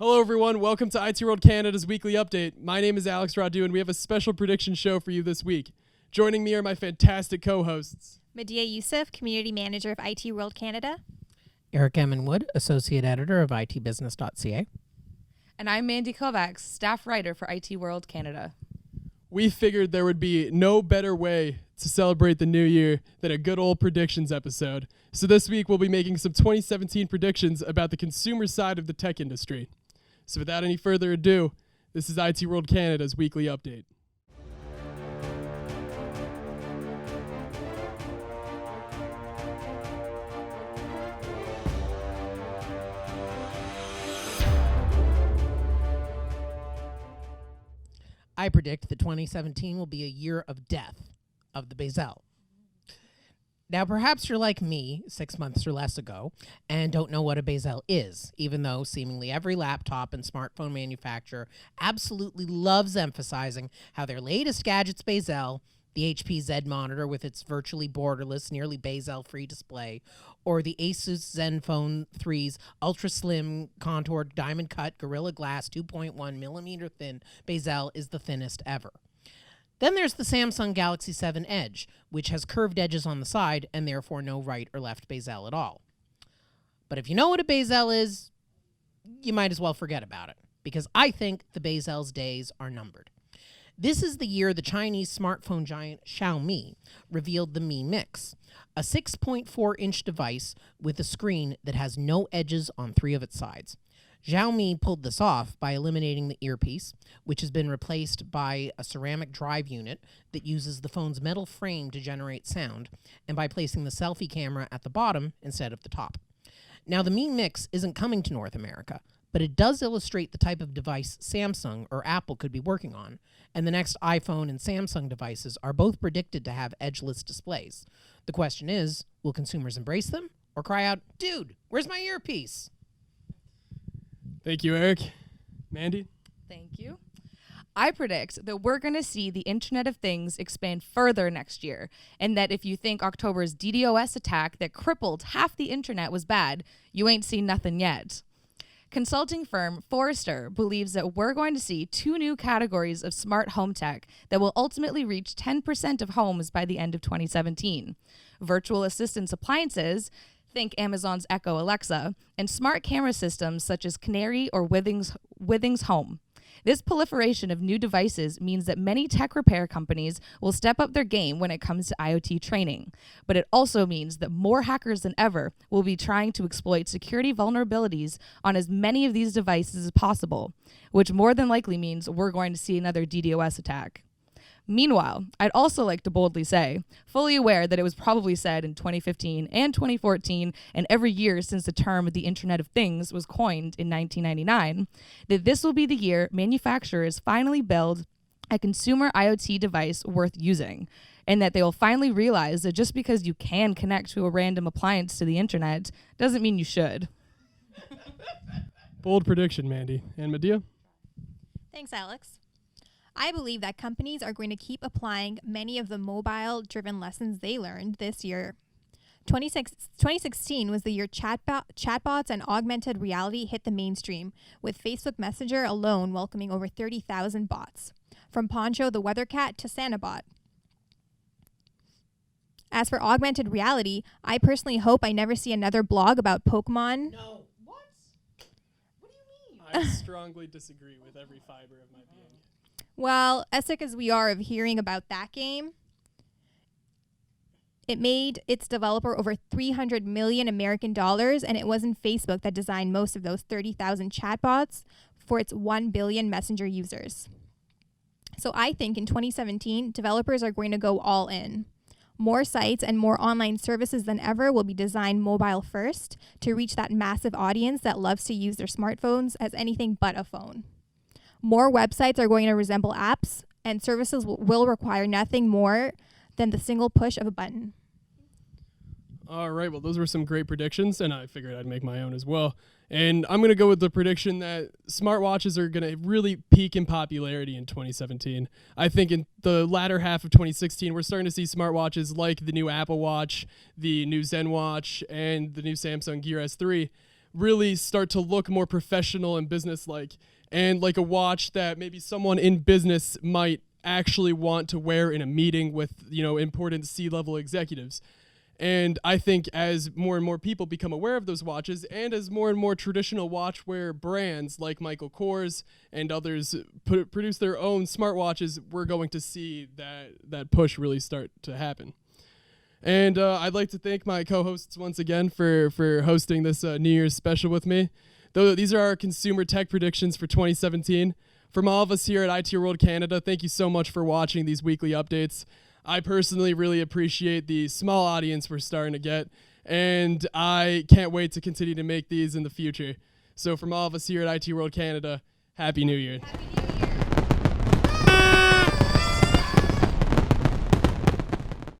Hello, everyone. Welcome to IT World Canada's weekly update. My name is Alex Radu, and we have a special prediction show for you this week. Joining me are my fantastic co-hosts. Medea Youssef, Community Manager of IT World Canada. Eric Emmon Wood, Associate Editor of ITBusiness.ca. And I'm Mandy Kovacs, Staff Writer for IT World Canada. We figured there would be no better way to celebrate the new year than a good old predictions episode. So this week we'll be making some 2017 predictions about the consumer side of the tech industry. So without any further ado, this is IT World Canada's weekly update. I predict that 2017 will be a year of death of the Bezel. Now, perhaps you're like me 6 months or less ago and don't know what a Bezel is, even though seemingly every laptop and smartphone manufacturer absolutely loves emphasizing how their latest gadget's Bezel, the HP Z monitor with its virtually borderless, nearly Bezel-free display, or the Asus Zenfone 3's ultra-slim, contoured, diamond-cut Gorilla Glass 2.1 millimeter thin Bezel is the thinnest ever. Then there's the Samsung Galaxy 7 Edge, which has curved edges on the side and therefore no right or left bezel at all. But if you know what a bezel is, you might as well forget about it, because I think the bezel's days are numbered. This is the year the Chinese smartphone giant Xiaomi revealed the Mi Mix, a 6.4-inch device with a screen that has no edges on 3 of its sides. Xiaomi pulled this off by eliminating the earpiece, which has been replaced by a ceramic drive unit that uses the phone's metal frame to generate sound, and by placing the selfie camera at the bottom instead of the top. Now, the Mi Mix isn't coming to North America, but it does illustrate the type of device Samsung or Apple could be working on, and the next iPhone and Samsung devices are both predicted to have edgeless displays. The question is, will consumers embrace them or cry out, "Dude, where's my earpiece?" Thank you, Eric. Mandy? Thank you. I predict that we're going to see the Internet of Things expand further next year, and that if you think October's DDoS attack that crippled half the internet was bad, you ain't seen nothing yet. Consulting firm Forrester believes that we're going to see 2 new categories of smart home tech that will ultimately reach 10% of homes by the end of 2017. Virtual assistance appliances, think Amazon's Echo Alexa, and smart camera systems such as Canary or Withings Home. This proliferation of new devices means that many tech repair companies will step up their game when it comes to IoT training. But it also means that more hackers than ever will be trying to exploit security vulnerabilities on as many of these devices as possible, which more than likely means we're going to see another DDoS attack. Meanwhile, I'd also like to boldly say, fully aware that it was probably said in 2015 and 2014 and every year since the term the Internet of Things was coined in 1999, that this will be the year manufacturers finally build a consumer IoT device worth using, and that they will finally realize that just because you can connect to a random appliance to the internet doesn't mean you should. Bold prediction, Mandy. And Medea? Thanks, Alex. I believe that companies are going to keep applying many of the mobile-driven lessons they learned this year. 2016 was the year chatbots and augmented reality hit the mainstream, with Facebook Messenger alone welcoming over 30,000 bots, from Poncho the Weather Cat to SantaBot. As for augmented reality, I personally hope I never see another blog about Pokemon. No. What? What do you mean? I strongly disagree with every fiber of my being. Well, as sick as we are of hearing about that game, it made its developer over $300 million American dollars, and it wasn't Facebook that designed most of those 30,000 chatbots for its 1 billion Messenger users. So I think in 2017, developers are going to go all in. More sites and more online services than ever will be designed mobile first to reach that massive audience that loves to use their smartphones as anything but a phone. More websites are going to resemble apps, and services will require nothing more than the single push of a button. All right, well, those were some great predictions, and I figured I'd make my own as well. And I'm going to go with the prediction that smartwatches are going to really peak in popularity in 2017. I think in the latter half of 2016, we're starting to see smartwatches like the new Apple Watch, the new Zen Watch, and the new Samsung Gear S3 really start to look more professional and business-like, and like a watch that maybe someone in business might actually want to wear in a meeting with, important C-level executives. And I think as more and more people become aware of those watches, and as more and more traditional watchwear brands like Michael Kors and others produce their own smartwatches, we're going to see that push really start to happen. And I'd like to thank my co-hosts once again for hosting this New Year's special with me. Though these are our consumer tech predictions for 2017. From all of us here at IT World Canada, thank you so much for watching these weekly updates. I personally really appreciate the small audience we're starting to get, and I can't wait to continue to make these in the future. So from all of us here at IT World Canada, Happy New Year. Happy New Year.